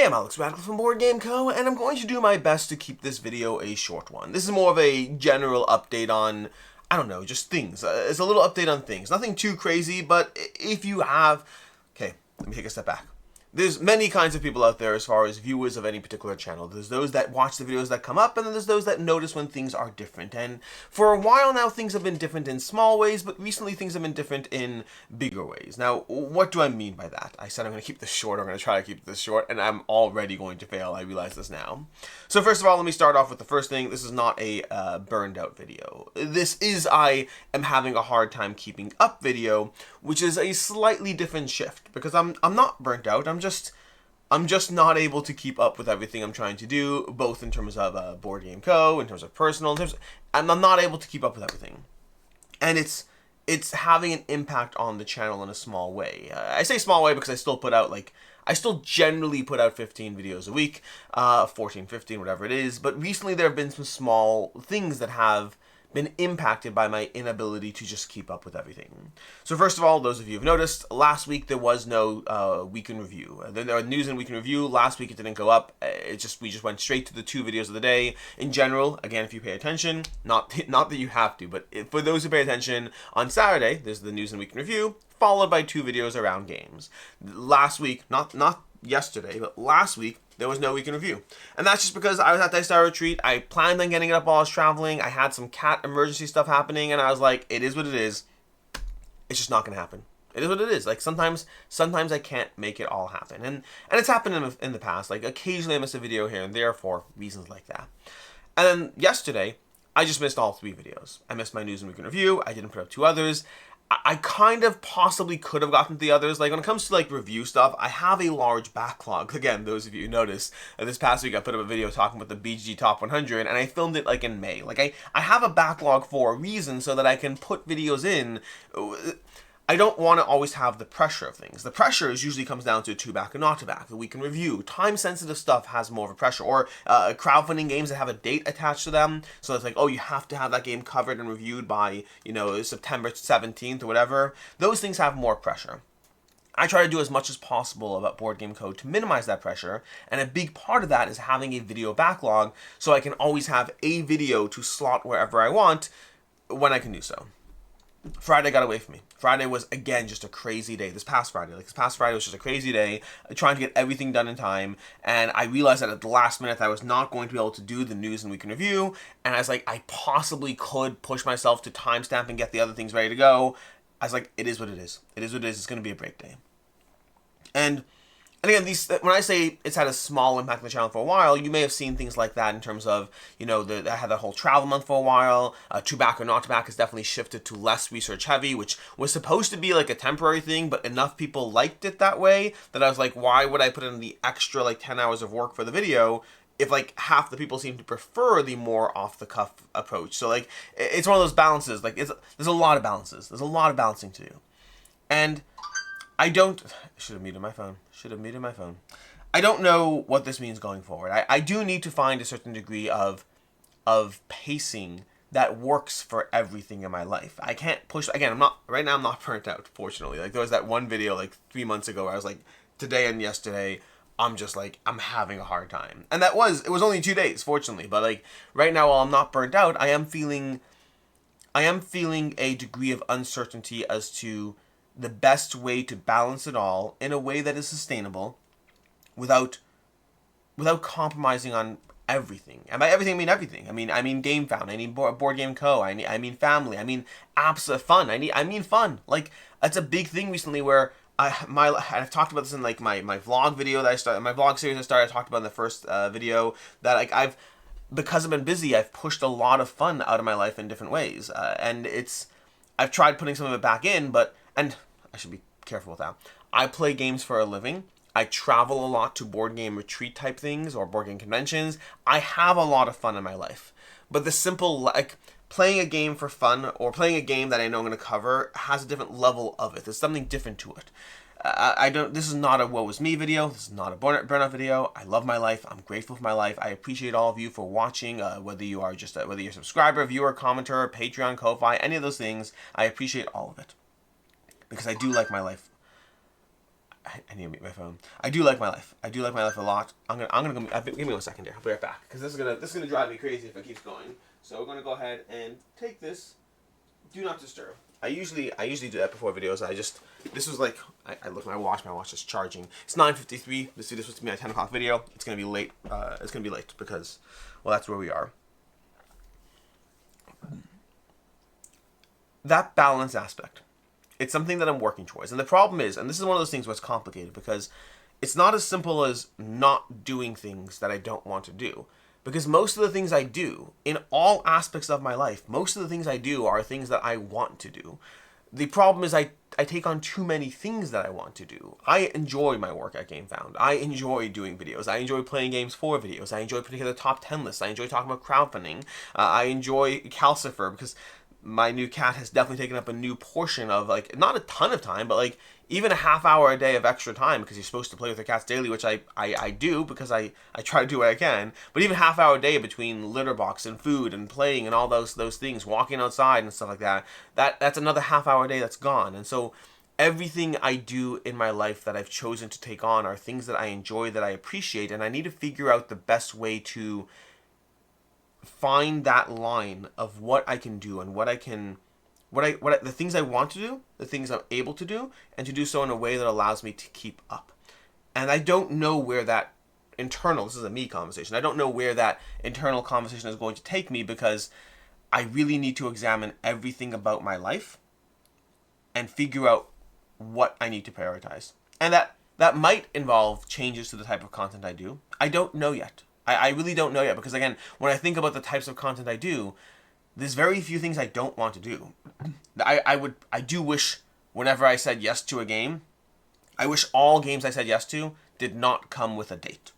I'm Alex Radical from Board Game Co, and I'm going to do my best to keep this video a short one. This is more of a general update on, I don't know, just things. It's a little update on things. Nothing too crazy, but if you have... Okay, let me take a step back. There's many kinds of people out there as far as viewers of any particular channel. There's those that watch the videos that come up, and then there's those that notice when things are different. And for a while now, things have been different in small ways, but recently things have been different in bigger ways. Now, what do I mean by that? I said I'm going to keep this short, I'm going to try to keep this short, and I'm already going to fail. I realize this now. So first of all, let me start off with the first thing. This is not a burned out video. This is I am having a hard time keeping up video, which is a slightly different shift, because I'm not burnt out. I'm just not able to keep up with everything I'm trying to do, both in terms of Board Game Co, in terms of personal, I'm not able to keep up with everything, and it's having an impact on the channel in a small way. I say small way because I still generally put out 15 videos a week, 14, 15, whatever it is. But recently there have been some small things that have been impacted by my inability to just keep up with everything. So first of all, those of you who have noticed, last week there was no week in review. Then there were news and week in review. Last week it didn't go up. We just went straight to the 2 videos of the day. In general, again, if you pay attention, not that you have to, but for those who pay attention, on Saturday there's the news and week in review, followed by 2 videos around games. Last week, not yesterday, but last week, there was no week in review. And that's just because I was at the Star Retreat. I planned on getting it up while I was traveling. I had some cat emergency stuff happening, and I was like, it is what it is. It's just not going to happen. It is what it is. Like, sometimes I can't make it all happen. And it's happened in the past. Like, occasionally I miss a video here and there for reasons like that. And then yesterday, I just missed all 3 videos. I missed my news and week in review. I didn't put up 2 others. I kind of possibly could have gotten to the others. Like, when it comes to, like, review stuff, I have a large backlog. Again, those of you who noticed, this past week I put up a video talking about the BGG Top 100, and I filmed it, like, in May. Like, I have a backlog for a reason so that I can put videos in. I don't want to always have the pressure of things. The pressure usually comes down to to back and not to back, the week in review. Time-sensitive stuff has more of a pressure, or crowdfunding games that have a date attached to them. So it's like, oh, you have to have that game covered and reviewed by, September 17th or whatever. Those things have more pressure. I try to do as much as possible about Board Game Co to minimize that pressure, and a big part of that is having a video backlog so I can always have a video to slot wherever I want when I can do so. Friday got away from me. Friday was, again, just a crazy day. This past Friday was just a crazy day, trying to get everything done in time, and I realized that at the last minute I was not going to be able to do the news and week in review, and I was like, I possibly could push myself to timestamp and get the other things ready to go. I was like, it is what it is. It is what it is. It's going to be a break day. And again, when I say it's had a small impact on the channel for a while, you may have seen things like that in terms of, I had that whole travel month for a while. To back or not to back has definitely shifted to less research heavy, which was supposed to be like a temporary thing, but enough people liked it that way that I was like, why would I put in the extra like 10 hours of work for the video if like half the people seem to prefer the more off-the-cuff approach? So like, it's one of those balances. Like, there's a lot of balances. There's a lot of balancing to do. And I should have muted my phone. I don't know what this means going forward. I do need to find a certain degree of pacing that works for everything in my life. I can't push, again, right now I'm not burnt out, fortunately. Like, there was that one video like 3 months ago where I was like, today and yesterday, I'm just like, I'm having a hard time. And it was only 2 days, fortunately. But like, right now, while I'm not burnt out, I am feeling a degree of uncertainty as to the best way to balance it all in a way that is sustainable without compromising on everything. And by everything, I mean everything. I mean GameFound. I mean Board Game Co. I mean family. I mean apps of fun. I mean fun. Like, that's a big thing recently where I've talked about this in like my vlog video that I started, my vlog series I talked about in the first video, that like because I've been busy, I've pushed a lot of fun out of my life in different ways. And I've tried putting some of it back in, and I should be careful with that. I play games for a living. I travel a lot to board game retreat type things or board game conventions. I have a lot of fun in my life. But the simple, like, playing a game for fun or playing a game that I know I'm going to cover has a different level of it. There's something different to it. This is not a woe is me video. This is not a burnout video. I love my life. I'm grateful for my life. I appreciate all of you for watching, whether you're a subscriber, viewer, commenter, Patreon, Ko-Fi, any of those things. I appreciate all of it because I do like my life. I need to mute my phone. I do like my life. I do like my life a lot. I'm gonna go. Give me 1 second here. I'll be right back because this is gonna drive me crazy if it keeps going. So we're gonna go ahead and take this. Do not disturb. I usually do that before videos. This was like I look at my watch. My watch is charging. It's 9:53. This was to be my 10 o'clock video. It's gonna be late. It's gonna be late because, well, that's where we are. That balance aspect. It's something that I'm working towards. And the problem is, and this is one of those things where it's complicated because it's not as simple as not doing things that I don't want to do. Because most of the things I do, in all aspects of my life, most of the things I do are things that I want to do. The problem is I take on too many things that I want to do. I enjoy my work at GameFound. I enjoy doing videos. I enjoy playing games for videos. I enjoy putting together top 10 lists. I enjoy talking about crowdfunding. I enjoy Calcifer because my new cat has definitely taken up a new portion of, like, not a ton of time, but like even a half hour a day of extra time because you're supposed to play with your cats daily, which I do because I try to do what I can. But even half hour a day between litter box and food and playing and all those things, walking outside and stuff like that's another half hour a day that's gone. And so everything I do in my life that I've chosen to take on are things that I enjoy, that I appreciate, and I need to figure out the best way to find that line of what I can do and the things I want to do, the things I'm able to do, and to do so in a way that allows me to keep up. And I don't know where that this is a me conversation, I don't know where that internal conversation is going to take me because I really need to examine everything about my life and figure out what I need to prioritize. And that might involve changes to the type of content I do. I don't know yet. I really don't know yet because, again, when I think about the types of content I do, there's very few things I don't want to do. I do wish whenever I said yes to a game, I wish all games I said yes to did not come with a date.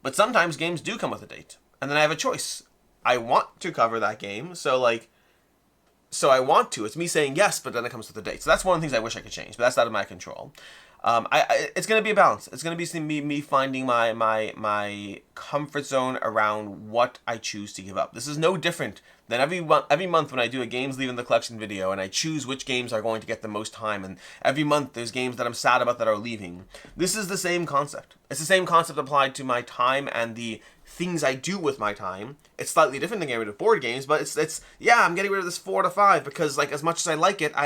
But sometimes games do come with a date. And then I have a choice. I want to cover that game, so I want to. It's me saying yes, but then it comes with a date. So that's one of the things I wish I could change, but that's out of my control. It's going to be a balance. It's going to be me finding my comfort zone around what I choose to give up. This is no different than every month when I do a games leaving the collection video and I choose which games are going to get the most time, and every month there's games that I'm sad about that are leaving. This is the same concept. It's the same concept applied to my time and the things I do with my time. It's slightly different than getting rid of board games, but it's I'm getting rid of this 4 to 5 because, like, as much as I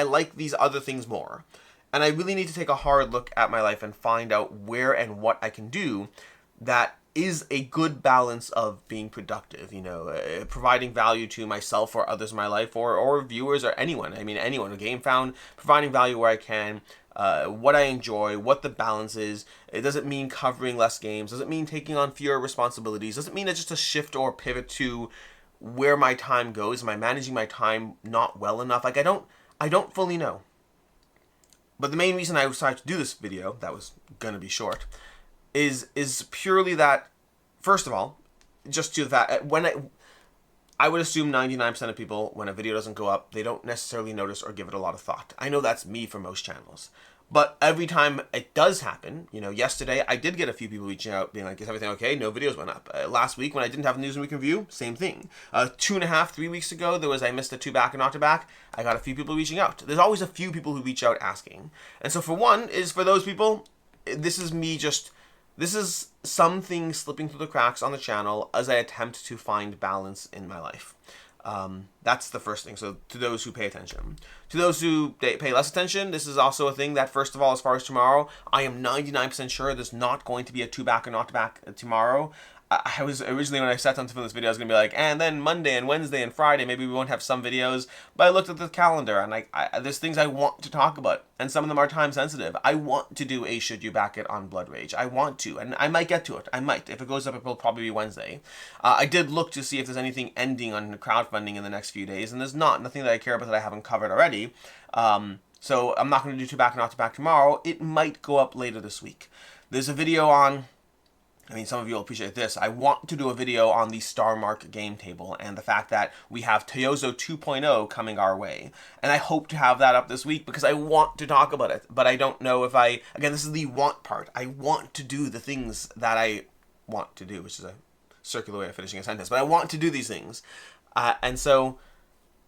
like these other things more. And I really need to take a hard look at my life and find out where and what I can do that is a good balance of being productive, providing value to myself or others in my life or viewers or anyone. I mean, anyone. GameFound, providing value where I can, what I enjoy, what the balance is. It doesn't mean covering less games. Doesn't mean taking on fewer responsibilities. Doesn't mean it's just a shift or pivot to where my time goes. Am I managing my time not well enough? Like, I don't fully know. But the main reason I decided to do this video, that was going to be short, is purely that, first of all, just to that, I would assume 99% of people, when a video doesn't go up, they don't necessarily notice or give it a lot of thought. I know that's me for most channels. But every time it does happen, yesterday I did get a few people reaching out being like, is everything okay? No videos went up. Last week when I didn't have News and Week in Review, same thing. 2.5, 3 weeks ago, I missed a 2 back and not to back. I got a few people reaching out. There's always a few people who reach out asking. And so for those people, this is something slipping through the cracks on the channel as I attempt to find balance in my life. That's the first thing. So to those who pay attention. To those who pay less attention, this is also a thing that, first of all, as far as tomorrow, I am 99% sure there's not going to be a 2 back or not to back tomorrow. I was originally, when I sat down to film this video, I was going to be like, and then Monday and Wednesday and Friday, maybe we won't have some videos. But I looked at the calendar and there's things I want to talk about. And some of them are time sensitive. I want to do a Should You Back It on Blood Rage. I want to. And I might get to it. I might. If it goes up, it will probably be Wednesday. I did look to see if there's anything ending on crowdfunding in the next few days. And there's nothing that I care about that I haven't covered already. So I'm not going to do 2 back and not to back tomorrow. It might go up later this week. There's a video on... some of you will appreciate this. I want to do a video on the Star Mark game table and the fact that we have Toyozo 2.0 coming our way. And I hope to have that up this week because I want to talk about it. But I don't know if again, this is the want part. I want to do the things that I want to do, which is a circular way of finishing a sentence. But I want to do these things. And so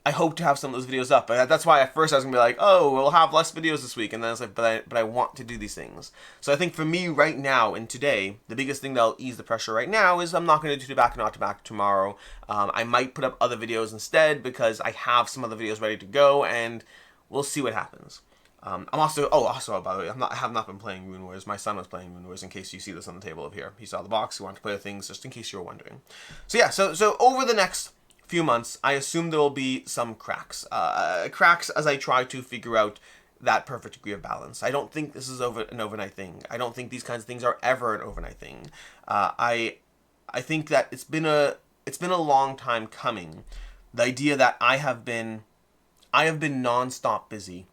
I hope to have some of those videos up. But that's why at first I was going to be like, oh, we'll have less videos this week. And then I was like, but I want to do these things. So I think for me right now and today, the biggest thing that'll ease the pressure right now is I'm not going to do back and not to back tomorrow. I might put up other videos instead because I have some other videos ready to go, and we'll see what happens. I'm also, by the way, I have not been playing Rune Wars. My son was playing Rune Wars, in case you see this on the table up here. He saw the box, he wanted to play the things, just in case you were wondering. So yeah, so over the next few months, I assume there will be some cracks. Cracks as I try to figure out that perfect degree of balance. I don't think this is an overnight thing. I don't think these kinds of things are ever an overnight thing. I think that it's been a long time coming. The idea that I have been nonstop busy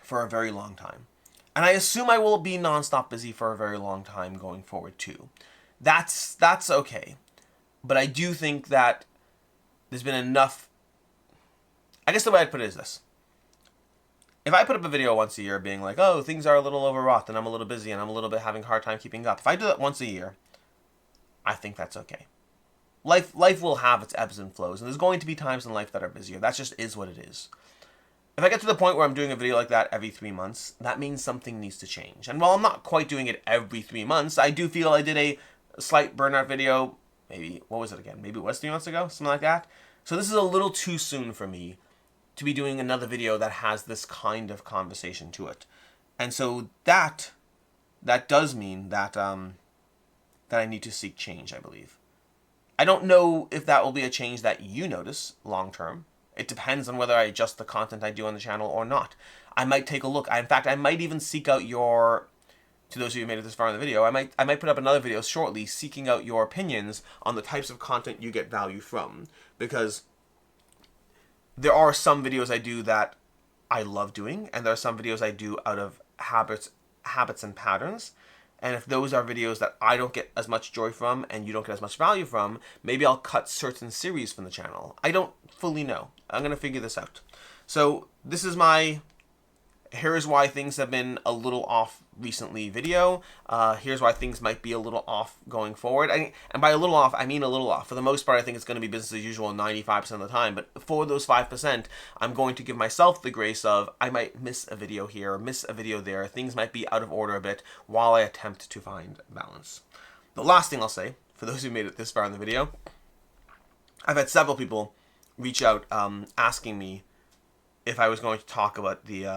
for a very long time. And I assume I will be nonstop busy for a very long time going forward too. That's okay. But I do think that there's been enough. I guess the way I'd put it is this. If I put up a video once a year being like, oh, things are a little overwrought and I'm a little busy and I'm a little bit having a hard time keeping up. If I do that once a year, I think that's okay. Life will have its ebbs and flows, and there's going to be times in life that are busier. That just is what it is. If I get to the point where I'm doing a video like that every 3 months, that means something needs to change. And while I'm not quite doing it every 3 months, I do feel I did a slight burnout video, maybe, what was it again? Maybe it was 3 months ago, something like that. So this is a little too soon for me to be doing another video that has this kind of conversation to it. And so that does mean that that I need to seek change, I believe. I don't know if that will be a change that you notice long term. It depends on whether I adjust the content I do on the channel or not. I might take a look. In fact, I might even seek out your, to those of you who made it this far in the video, I might put up another video shortly seeking out your opinions on the types of content you get value from. Because there are some videos I do that I love doing, and there are some videos I do out of habits and patterns. And if those are videos that I don't get as much joy from and you don't get as much value from, maybe I'll cut certain series from the channel. I don't fully know. I'm going to figure this out. So this is my here's why things have been a little off recently video. Here's why things might be a little off going forward. And by a little off, I mean a little off. For the most part, I think it's going to be business as usual 95% of the time. But for those 5%, I'm going to give myself the grace of I might miss a video here, miss a video there. Things might be out of order a bit while I attempt to find balance. The last thing I'll say, for those who made it this far in the video, I've had several people reach out asking me if I was going to talk about the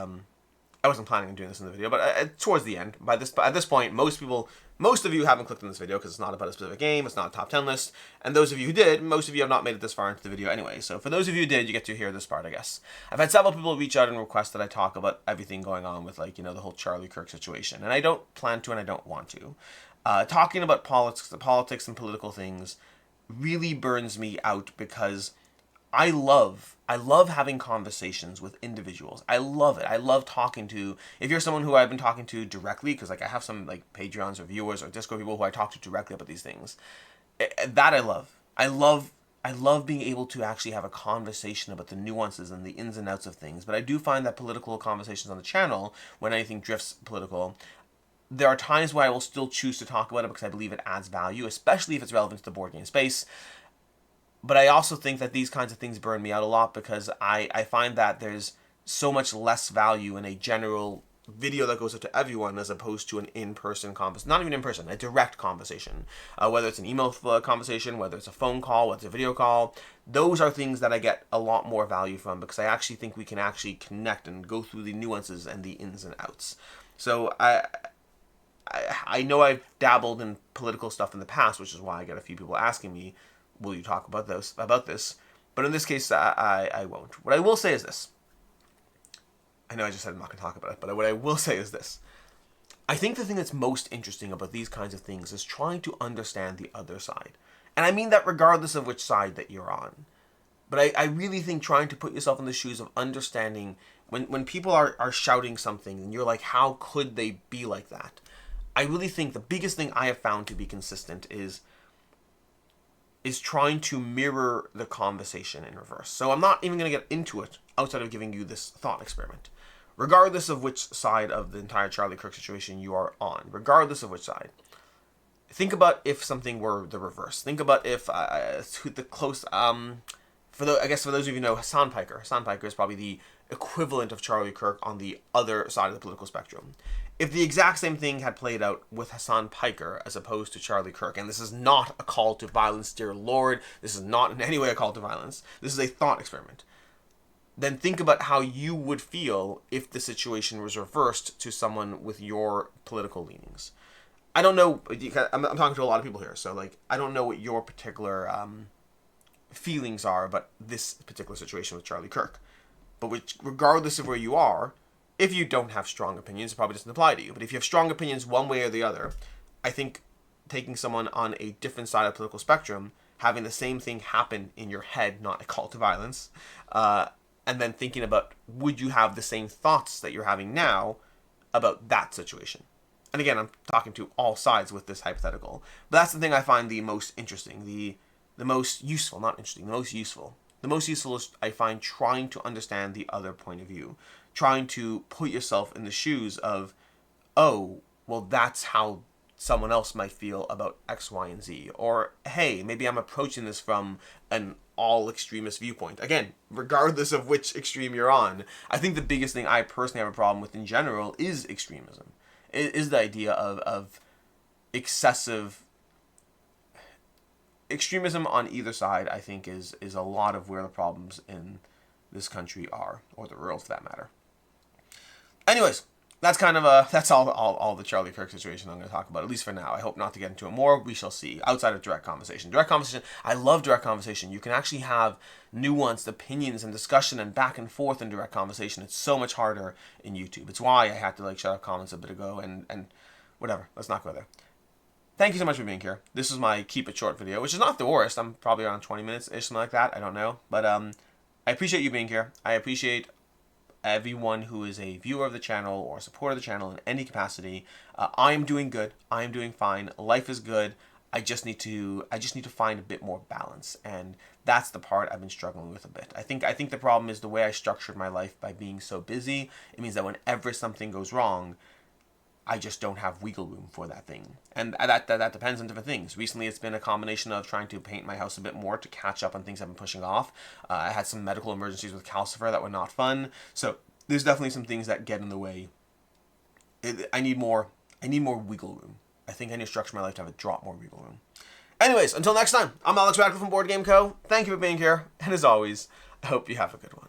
I wasn't planning on doing this in the video, but towards the end, at this point, most of you haven't clicked on this video because it's not about a specific game, it's not a top 10 list, and those of you who did, most of you have not made it this far into the video anyway, so for those of you who did, you get to hear this part, I guess. I've had several people reach out and request that I talk about everything going on with, like, you know, the whole Charlie Kirk situation, and I don't plan to and I don't want to. Talking about politics and political things really burns me out because I love having conversations with individuals. I love it. I love talking to, if you're someone who I've been talking to directly, because like I have some like Patreons or viewers or Discord people who I talk to directly about these things. That I love. I love being able to actually have a conversation about the nuances and the ins and outs of things. But I do find that political conversations on the channel, when anything drifts political, there are times where I will still choose to talk about it because I believe it adds value, especially if it's relevant to the board game space. But I also think that these kinds of things burn me out a lot because I find that there's so much less value in a general video that goes out to everyone as opposed to an in-person conversation. Not even in-person, a direct conversation. Whether it's an email conversation, whether it's a phone call, whether it's a video call. Those are things that I get a lot more value from because I actually think we can actually connect and go through the nuances and the ins and outs. So I know I've dabbled in political stuff in the past, which is why I get a few people asking me, will you talk about this? But in this case, I won't. What I will say is this. I know I just said I'm not going to talk about it, but what I will say is this. I think the thing that's most interesting about these kinds of things is trying to understand the other side. And I mean that regardless of which side that you're on. But I really think trying to put yourself in the shoes of understanding when people are shouting something and you're like, how could they be like that? I really think the biggest thing I have found to be consistent is trying to mirror the conversation in reverse. So I'm not even going to get into it outside of giving you this thought experiment. Regardless of which side of the entire Charlie Kirk situation you are on, regardless of which side, think about if something were the reverse. Think about if I guess for those of you who know Hassan Piker is probably the equivalent of Charlie Kirk on the other side of the political spectrum. If the exact same thing had played out with Hassan Piker as opposed to Charlie Kirk, and this is not a call to violence, dear Lord, this is not in any way a call to violence, this is a thought experiment, then think about how you would feel if the situation was reversed to someone with your political leanings. I don't know, I'm talking to a lot of people here, so like, I don't know what your particular feelings are about this particular situation with Charlie Kirk. But regardless of where you are, if you don't have strong opinions, it probably doesn't apply to you. But if you have strong opinions one way or the other, I think taking someone on a different side of the political spectrum, having the same thing happen in your head, not a call to violence, and then thinking about, would you have the same thoughts that you're having now about that situation? And again, I'm talking to all sides with this hypothetical. But that's the thing I find the most interesting, the most useful, not interesting, the most useful. The most useful is, I find, trying to understand the other point of view. Trying to put yourself in the shoes of, oh, well, that's how someone else might feel about X, Y, and Z. Or, hey, maybe I'm approaching this from an all-extremist viewpoint. Again, regardless of which extreme you're on, I think the biggest thing I personally have a problem with in general is extremism. It is the idea of excessive extremism on either side. I think is a lot of where the problems in this country are, or the world for that matter. Anyways, that's kind of that's all the Charlie Kirk situation I'm going to talk about, at least for now. I hope not to get into it more. We shall see. Outside of direct conversation. Direct conversation, I love direct conversation. You can actually have nuanced opinions and discussion and back and forth in direct conversation. It's so much harder in YouTube. It's why I had to like shut up comments a bit ago and whatever. Let's not go there. Thank you so much for being here. This is my keep it short video, which is not the worst. I'm probably around 20 minutes-ish, something like that. I don't know. But I appreciate you being here. I appreciate everyone who is a viewer of the channel or a supporter of the channel in any capacity. I am doing good. I am doing fine. Life is good. I just need to find a bit more balance, and that's the part I've been struggling with a bit. I think the problem is the way I structured my life by being so busy. It means that whenever something goes wrong, I just don't have wiggle room for that thing. And that depends on different things. Recently, it's been a combination of trying to paint my house a bit more to catch up on things I've been pushing off. I had some medical emergencies with calcifer that were not fun. So there's definitely some things that get in the way. I need more wiggle room. I think I need to structure my life to have a drop more wiggle room. Anyways, until next time, I'm Alex Radcliffe from Board Game Co. Thank you for being here. And as always, I hope you have a good one.